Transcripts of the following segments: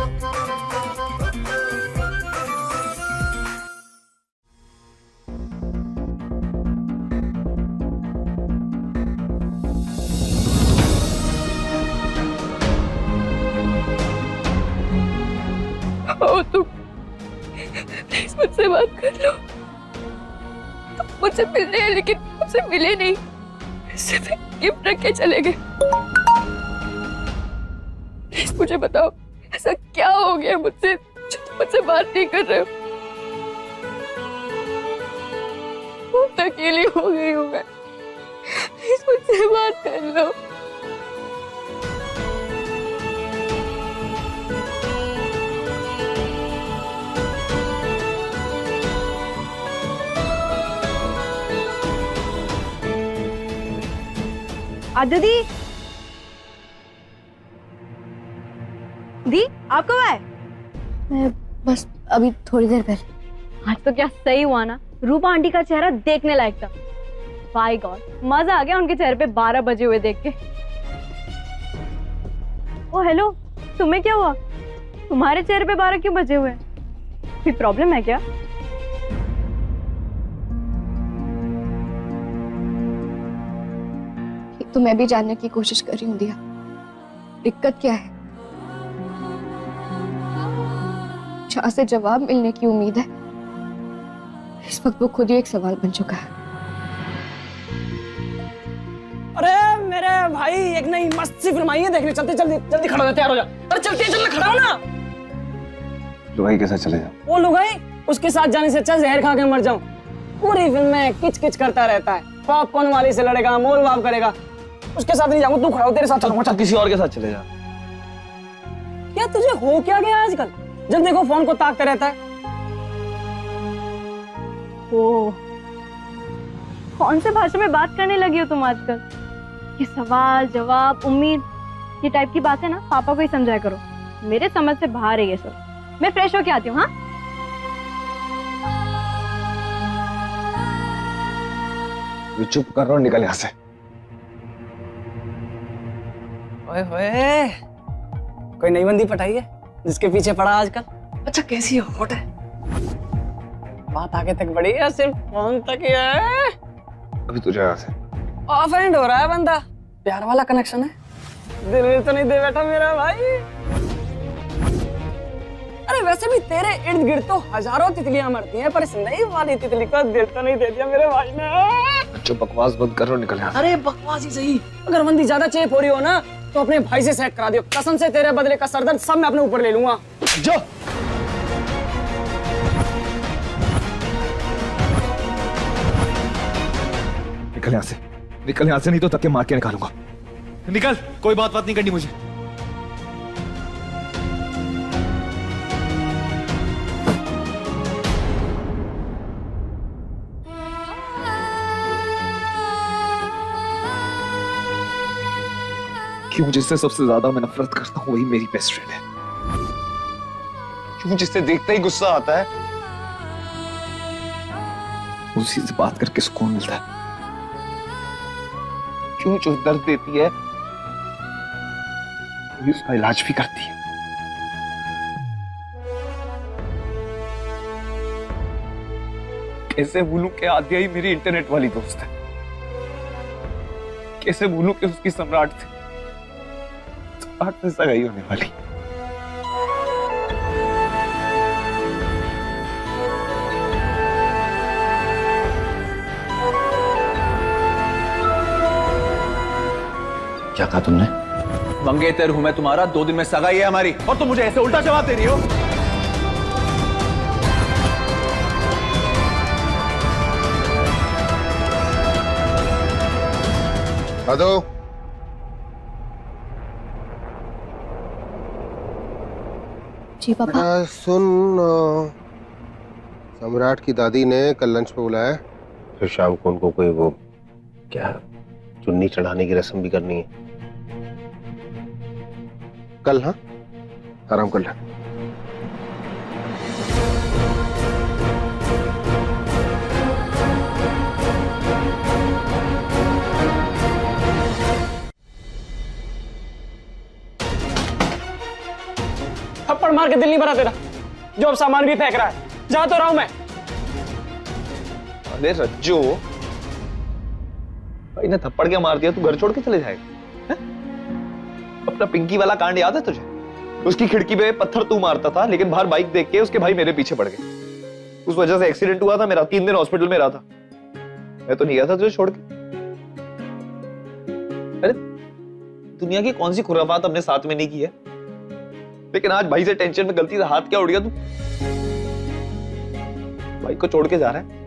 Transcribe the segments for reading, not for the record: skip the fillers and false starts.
ओ तुम प्लीज मुझसे बात कर लो। तुम मुझसे मिल रहे हैं लेकिन मुझसे मिले नहीं, सिर्फ गिफ्ट रख के चले गए। प्लीज मुझे बताओ ऐसा क्या हो गया मुझसे जो तुम मुझसे बात नहीं कर रहे हो? बहुत अकेली हो गई हूँ मैं, प्लीज मुझसे बात कर लो। आदिति दी, आप कब आए? मैं बस अभी थोड़ी देर पहले। आज तो क्या सही हुआ ना, रूपा आंटी का चेहरा देखने लायक था। बाय गॉड, मजा आ गया उनके चेहरे पे 12 बजे हुए देख के। ओ हेलो, तुम्हें क्या हुआ? तुम्हारे चेहरे पे 12 क्यों बजे हुए? कोई प्रॉब्लम है क्या? तो मैं भी जानने की कोशिश कर रही हूँ दिया, दिक्कत क्या है? जहाँ से जवाब मिलने की उम्मीद है, इस वक्त वो खुद ही एक सवाल बन चुका है। अरे मेरे भाई, एक नई मस्त सी फिल्म आई है देखने चलते। जल्दी जल्दी खड़ा हो जा, तैयार हो जा। अरे चलते चलना, खड़ा हो ना। लुगाई के साथ चले जाओ। वो लुगाई, उसके साथ जाने से अच्छा जहर खा के मर जाऊं। पूरी फिल्म में किच किच करता रहता है, पॉपकॉर्न वाली से लड़ेगा, मोल भाव करेगा। उसके साथ नहीं जाऊंगा, तू खड़ा हो, तेरे साथ चलूंगा। चल किसी और के साथ चले जा। क्या तुझे हो क्या गया आजकल? जब देखो फोन को ताकते रहता है। ओ, कौन से भाषा में बात करने लगी हो तुम आजकल? ये सवाल जवाब उम्मीद, ये टाइप की बातें ना पापा को ही समझाया करो। मेरे समझ से बाहर है ये सब। मैं फ्रेश होके आती हूँ। हाँ, चुप कर रहा, निकल यहाँ से। ओए होए, कोई नई बंदी पटाई है जिसके पीछे पड़ा आजकल? अच्छा कैसी है, हॉट है? बात आगे तक बढ़ी है, सिर्फ फोन तक ही है। अभी तुझे यहाँ से ऑफ एंड हो रहा है बंदा। प्यार वाला कनेक्शन है, दिल में तो नहीं दे बैठा मेरा भाई। अरे वैसे भी तेरे इर्द गिर्द तो हजारों तितलियां मरती हैं, पर इस नई वाली तितली को दिल तो नहीं दे दिया मेरे भाई ने। जो बकवास बंद कर रहा, निकल यहाँ से। अरे बकवास ही सही, अगर बंदी ज्यादा चेप हो रही हो ना तो अपने भाई से सेट करा दियो। कसम से तेरे बदले का सरदर्द सब मैं अपने ऊपर ले लूंगा। जो निकल यहाँ से, निकल यहाँ से, नहीं तो धक्के मार के निकालूंगा। निकल, कोई बात नहीं करनी मुझे। क्यों जिससे सबसे ज्यादा मैं नफरत करता हूं वही मेरी बेस्ट फ्रेंड है? क्यों जिससे देखते ही गुस्सा आता है उसी से बात करके सुकून मिलता है? क्यों जो दर्द देती है वही उसका इलाज भी करती है? कैसे भूलूं कि आद्या ही मेरी इंटरनेट वाली दोस्त है? कैसे भूलूं कि उसकी सम्राट थी, सम्राट से सगाई होने वाली। क्या कहा तुमने? मंगेतर हूं मैं तुम्हारा, 2 दिन में सगाई है हमारी, और तुम मुझे ऐसे उल्टा जवाब दे रही हो। हेलो, जी पापा। सुन, सम्राट की दादी ने कल लंच पे बुलाया, फिर शाम को उनको कोई वो क्या चुन्नी चढ़ाने की रस्म भी करनी है कल। हाँ, आराम कर ले। थप्पड़ मार के दिल नहीं भरा तेरा? जो अब सामान भी फेंक रहा है, जा तो रहा हूं मैं। अरे रज्जो, भाई ने थप्पड़ क्या मार दिया, तू घर छोड़ के चले जाएगा? है? अपना पिंकी वाला कांड याद है तुझे? उसकी खिड़की पे पत्थर तू मारता था, लेकिन बाहर बाइक देख के उसके भाई मेरे पीछे पड़ गए। उस वजह से एक्सीडेंट हुआ था मेरा, 3 दिन हॉस्पिटल में रहा था। मैं तो नहीं गया था तुझे छोड़ के। अरे दुनिया की कौन सी खुराफात हमने साथ में नहीं की है, लेकिन आज भाई से टेंशन में गलती से हाथ क्या उड़ गया, तू भाई को छोड़ के जा रहा है।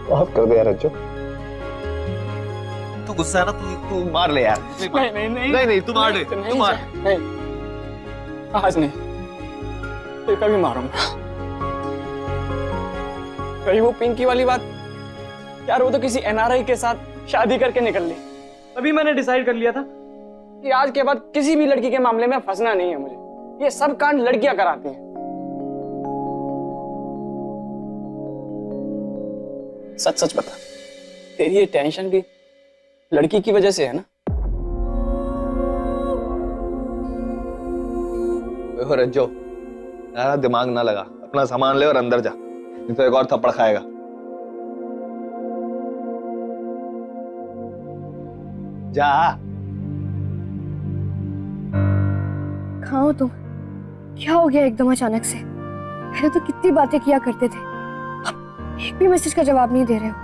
माफ कर दे यार रज्जो, तू गुस्सा है ना, तू मार ले यार। नहीं तू मार ले, तू मार। नहीं, आज नहीं, फिर कभी मारूंगा। कहीं वो पिंकी वाली बात, यार वो तो किसी एनआरआई के साथ शादी करके निकल ली। तभी मैंने डिसाइड कर लिया था कि आज के बाद किसी भी लड़की के मामले में फंसना नहीं है मुझे। ये सब कांड लड़कियां कराती हैं। सच सच बता, तेरी ये टेंशन भी लड़की की वजह से है ना? देखो रज्जो, यार दिमाग ना लगा, अपना सामान ले और अंदर जा, नहीं तो एक और थप्पड़ खाएगा। जा। कहाँ हो तुम? क्या हो गया एकदम अचानक से? पहले तो कितनी बातें किया करते थे, अब एक भी मैसेज का जवाब नहीं दे रहे हो।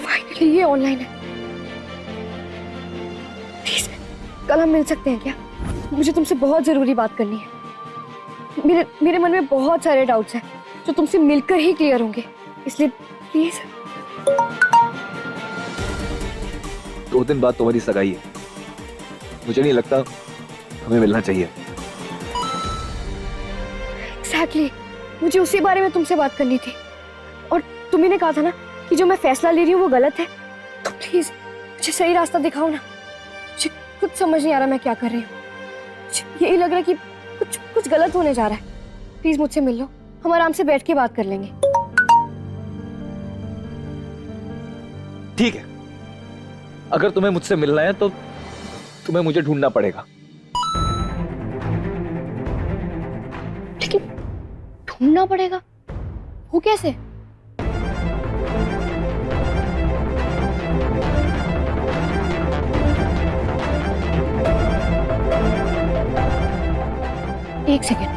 फाइनली ये ऑनलाइन है। प्लीज कल हम मिल सकते हैं क्या? मुझे तुमसे बहुत जरूरी बात करनी है। मेरे मन में बहुत सारे डाउट्स हैं जो तुमसे मिलकर ही क्लियर होंगे, इसलिए प्लीज। 2 दिन बाद तुम्हारी सगाई है, मुझे नहीं लगता हमें मिलना चाहिए। एग्जैक्टली, मुझे उसी बारे में तुमसे बात करनी थी। और तुम्ही ने कहा था ना कि जो मैं फैसला ले रही हूँ वो गलत है, तो प्लीज मुझे सही रास्ता दिखाओ ना। मुझे कुछ समझ नहीं आ रहा मैं क्या कर रही हूँ। मुझे यही लग रहा है कि कुछ गलत होने जा रहा है। प्लीज मुझसे मिल लो, हम आराम से बैठ के बात कर लेंगे। ठीक है, अगर तुम्हें मुझसे मिलना है तो तुम्हें मुझे ढूंढना पड़ेगा। लेकिन ढूंढना पड़ेगा, वो कैसे? एक सेकेंड।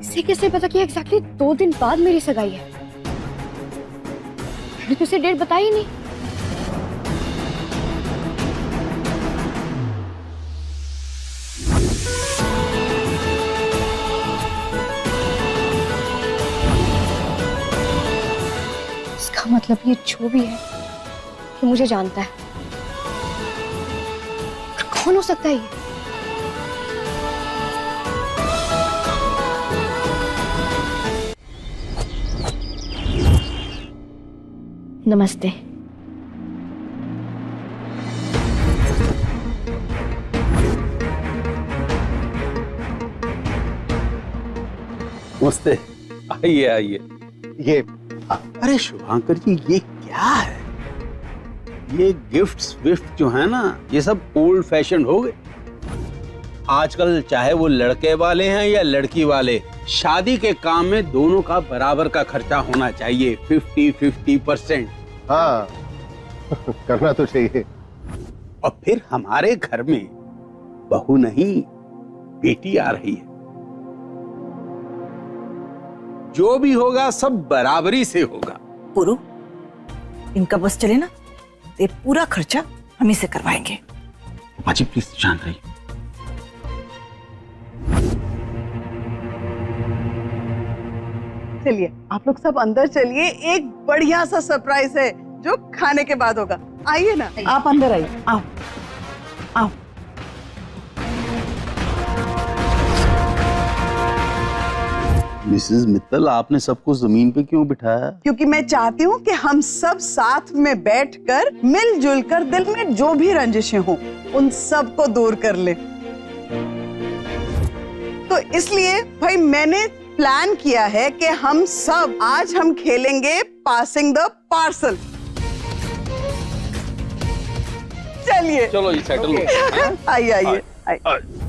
इसे कैसे पता कि एग्जैक्टली 2 दिन बाद मेरी सगाई है? मैंने तो उसे डेट बताई ही नहीं। इसका मतलब ये जो भी है ये मुझे जानता है। पर कौन हो सकता है ये? नमस्ते। नमस्ते, आइए आइए। ये अरे शुभांकर जी, ये क्या है? ये गिफ्ट्स विफ्ट जो है ना, ये सब ओल्ड फैशन हो गए। आजकल चाहे वो लड़के वाले हैं या लड़की वाले, शादी के काम में दोनों का बराबर का खर्चा होना चाहिए, 50-50%। हाँ करना तो चाहिए। और फिर हमारे घर में बहू नहीं बेटी आ रही है, जो भी होगा सब बराबरी से होगा। पुरु, इनका बस चले ना, ये पूरा खर्चा हम ही से करवाएंगे। बाजी प्लीज शांत रहिए। चलिए आप लोग सब अंदर चलिए, एक बढ़िया सा सरप्राइज है जो खाने के बाद होगा। आइए ना। आप अंदर आइए, आओ आओ। मिसेस मित्तल, आपने सबको जमीन पे क्यों बिठाया? क्योंकि मैं चाहती हूँ कि हम सब साथ में बैठकर मिलजुल कर दिल में जो भी रंजिशें हों उन सब को दूर कर ले। तो इसलिए भाई मैंने प्लान किया है कि हम सब आज हम खेलेंगे पासिंग द पार्सल। चलिए चलो ये सेटल हो। आइए आइए आइए।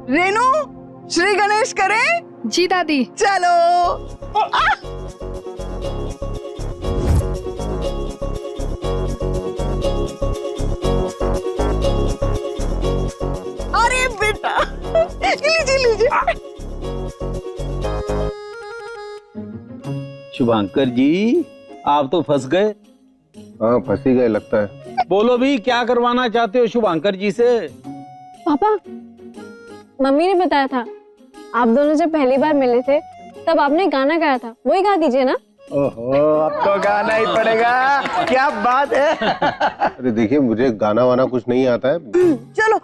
रेनू, श्री गणेश करें। जी दादी। चलो। अरे बेटा, लीजिए लीजिए। शुभांकर जी, आप तो फंस गए। हाँ, फंस ही गए लगता है। बोलो भी, क्या करवाना चाहते हो शुभांकर जी से? पापा, मम्मी ने बताया था आप दोनों जब पहली बार मिले थे तब आपने गाना गाया था, वही गा दीजिए ना। ओहो, अब तो गाना ही पड़ेगा। क्या बात है। अरे देखिए, मुझे गाना वाना कुछ नहीं आता है। चलो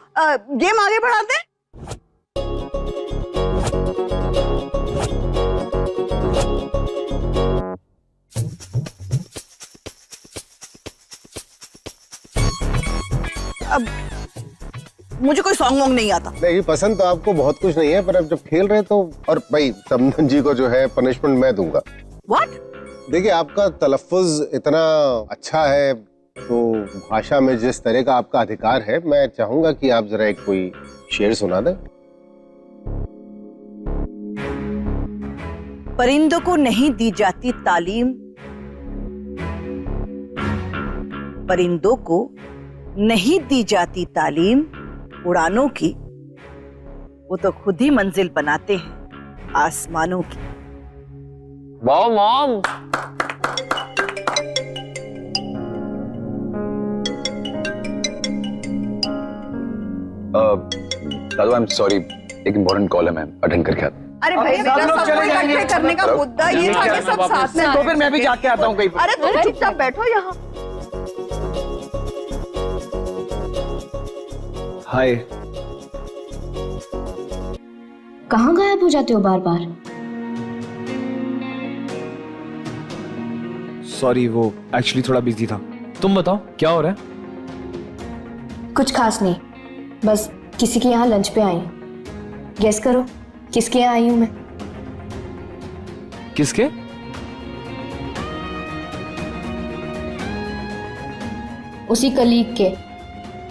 गेम आगे बढ़ाते हैं। अब मुझे कोई सॉन्ग वॉन्ग नहीं आता। नहीं, पसंद तो आपको बहुत कुछ नहीं है, पर अब जब खेल रहे तो। और भाई, समधन जी को जो है पनिशमेंट मैं दूंगा। What? देखिए, आपका तलफ्फुज इतना अच्छा है, तो भाषा में जिस तरह का आपका अधिकार है, मैं चाहूंगा कि आप जरा एक कोई शेर सुना दें। परिंदों को नहीं दी जाती तालीम, परिंदों को नहीं दी जाती तालीम उड़ानों की, वो तो खुद ही मंजिल बनाते हैं आसमानों की। वाह mom. Dadu, I am sorry, एक इम्पोर्टेंट कॉल है, मैं अटेंड करके आता हूं। अरे भाई, बेटा, सबको इकट्ठे करने का मुद्दा ये था कि सब साथ में। तो फिर मैं भी जाके आता हूँ कहीं पर। अरे तुम चुपचाप बैठो यहाँ। हाय। कहाँ गायब हो जाते हो बार बार? सॉरी, वो एक्चुअली थोड़ा बिजी था। तुम बताओ क्या हो रहा है? कुछ खास नहीं, बस किसी के यहाँ लंच पे आई हूँ। गेस करो किसके यहाँ आई हूँ मैं? किसके? उसी कलीग के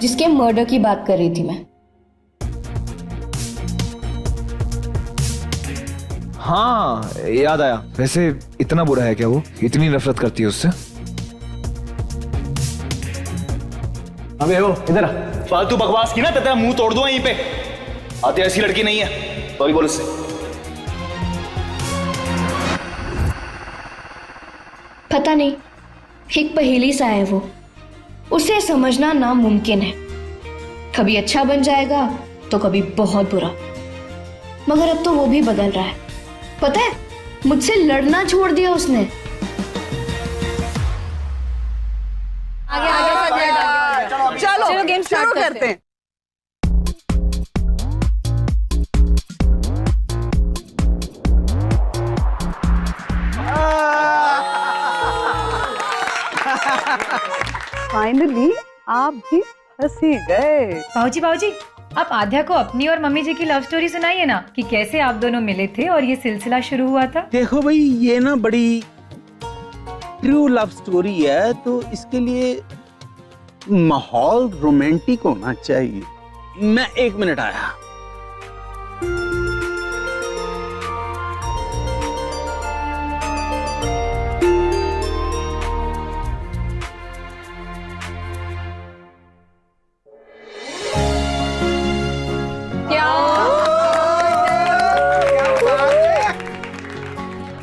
जिसके मर्डर की बात कर रही थी मैं। हाँ, याद आया। वैसे इतना बुरा है क्या वो? इतनी नफरत करती है उससे? अबे हो, इधर आ। फालतू बकवास की ना तो तेरा मुंह तोड़ दूंगा यहीं पे। आते ऐसी लड़की नहीं है, सॉरी बोल इससे। पता नहीं, एक पहेली सा है वो, उसे समझना नामुमकिन है। कभी अच्छा बन जाएगा तो कभी बहुत बुरा, मगर अब तो वो भी बदल रहा है। पता है, मुझसे लड़ना छोड़ दिया उसने। चलो गेम शुरू करते हैं। फाइनली आप भी फंस ही गए। बाबूजी, आप आध्या को अपनी और मम्मी जी की लव स्टोरी सुनाइए ना, कि कैसे आप दोनों मिले थे और ये सिलसिला शुरू हुआ था। देखो भाई, ये ना बड़ी ट्रू लव स्टोरी है, तो इसके लिए माहौल रोमांटिक होना चाहिए। मैं 1 मिनट आया।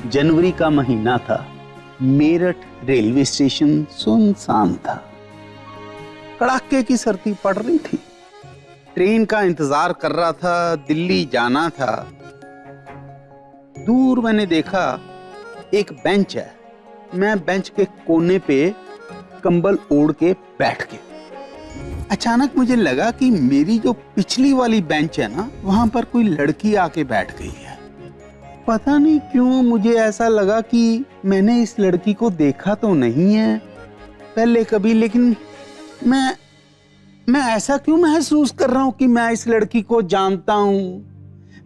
जनवरी का महीना था। मेरठ रेलवे स्टेशन सुनसान था। कड़ाके की सर्दी पड़ रही थी। ट्रेन का इंतजार कर रहा था, दिल्ली जाना था। दूर मैंने देखा एक बेंच है, मैं बेंच के कोने पे कंबल ओढ़ के बैठ गया। अचानक मुझे लगा कि मेरी जो पिछली वाली बेंच है ना, वहां पर कोई लड़की आके बैठ गई है। पता नहीं क्यों मुझे ऐसा लगा कि मैंने इस लड़की को देखा तो नहीं है पहले कभी, लेकिन मैं ऐसा क्यों महसूस कर रहा हूं कि मैं इस लड़की को जानता हूं।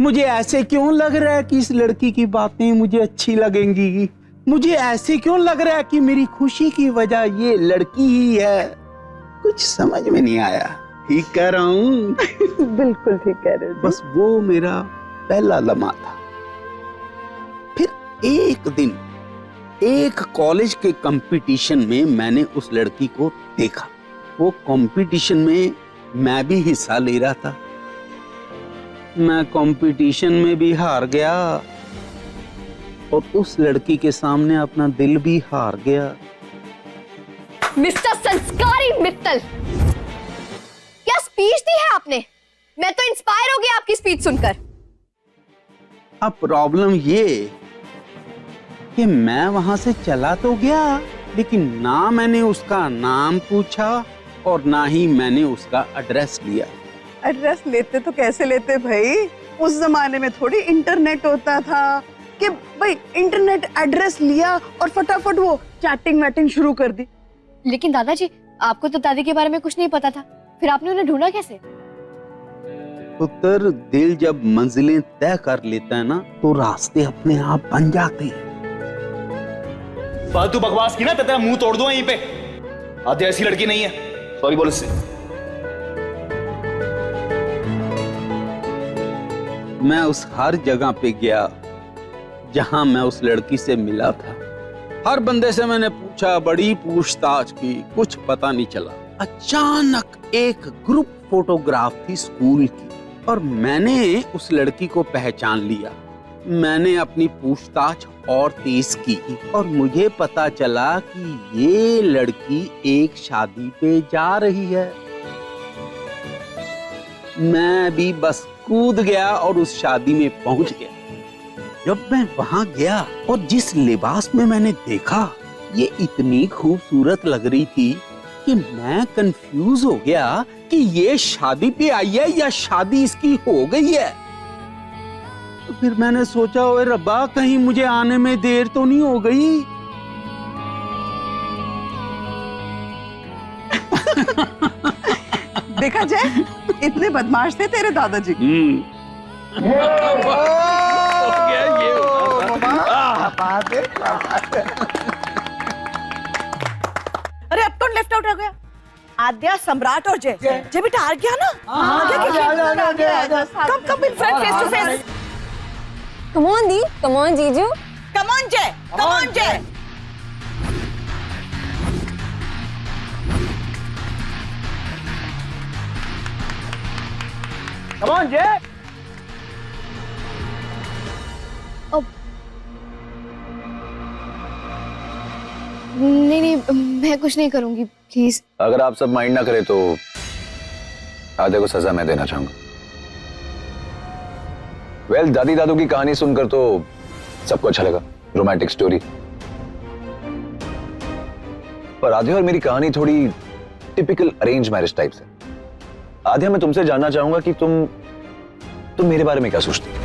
मुझे ऐसे क्यों लग रहा है कि इस लड़की की बातें मुझे अच्छी लगेंगी। मुझे ऐसे क्यों लग रहा है कि मेरी खुशी की वजह ये लड़की ही है। कुछ समझ में नहीं आया। ठीक कह रहा हूं? बिल्कुल ठीक कह रहे हो। बस वो मेरा पहला लम्हा था। फिर एक दिन एक कॉलेज के कंपटीशन में मैंने उस लड़की को देखा। वो कंपटीशन में मैं भी हिस्सा ले रहा था। मैं कंपटीशन में भी हार गया और उस लड़की के सामने अपना दिल भी हार गया। मिस्टर संस्कारी मित्तल, क्या स्पीच दी है आपने? मैं तो इंस्पायर हो गई आपकी स्पीच सुनकर। अब प्रॉब्लम ये कि मैं वहां से चला तो गया, लेकिन ना मैंने उसका नाम पूछा और ना ही मैंने उसका एड्रेस लिया। एड्रेस लेते तो कैसे लेते भाई? उस जमाने में थोड़ी इंटरनेट होता था कि भाई इंटरनेट एड्रेस लिया और फटाफट वो चैटिंग वैटिंग शुरू कर दी। लेकिन दादाजी, आपको तो दादी के बारे में कुछ नहीं पता था, फिर आपने उन्हें ढूंढा कैसे? पुत्र, दिल जब मंजिलें तय कर लेता है ना, तो रास्ते अपने आप बन जाते हैं। फालतू बकवास की ना तो तेरा मुंह तोड़ दूं यहीं पे। आधे ऐसी लड़की नहीं है। सॉरी बोल इससे। मैं उस हर जगह पे गया जहां मैं उस लड़की से मिला था। हर बंदे से मैंने पूछा, बड़ी पूछताछ की, कुछ पता नहीं चला। अचानक एक ग्रुप फोटोग्राफ थी स्कूल की और मैंने उस लड़की को पहचान लिया। मैंने अपनी पूछताछ और तेज की और मुझे पता चला कि ये लड़की एक शादी पे जा रही है। मैं भी बस कूद गया और उस शादी में पहुंच गया। जब मैं वहां गया और जिस लिबास में मैंने देखा, ये इतनी खूबसूरत लग रही थी कि मैं कंफ्यूज हो गया कि ये शादी पे आई है या शादी इसकी हो गई है। तो फिर मैंने सोचा, ओए रब्बा, कहीं मुझे आने में देर तो नहीं हो गई। देखा जाए, इतने बदमाश थे तेरे दादाजी। अरे अब कौन लेफ्ट आउट हो गया? आद्या, सम्राट और जय। जय बेटा हार गया ना? Come in front, face to face. Come on दी, कम ऑन जीजू। कम ऑन जय, कम ऑन जय। कम ऑन जय। नहीं, मैं कुछ नहीं करूंगी, प्लीज। अगर आप सब माइंड ना करें तो आधे को सजा मैं देना चाहूंगा। वेल, दादी दादू की कहानी सुनकर तो सबको अच्छा लगा, रोमांटिक स्टोरी। पर आध्या और मेरी कहानी थोड़ी टिपिकल अरेंज मैरिज टाइप से। आध्या, मैं तुमसे जानना चाहूंगा कि तुम मेरे बारे में क्या सोचती हो?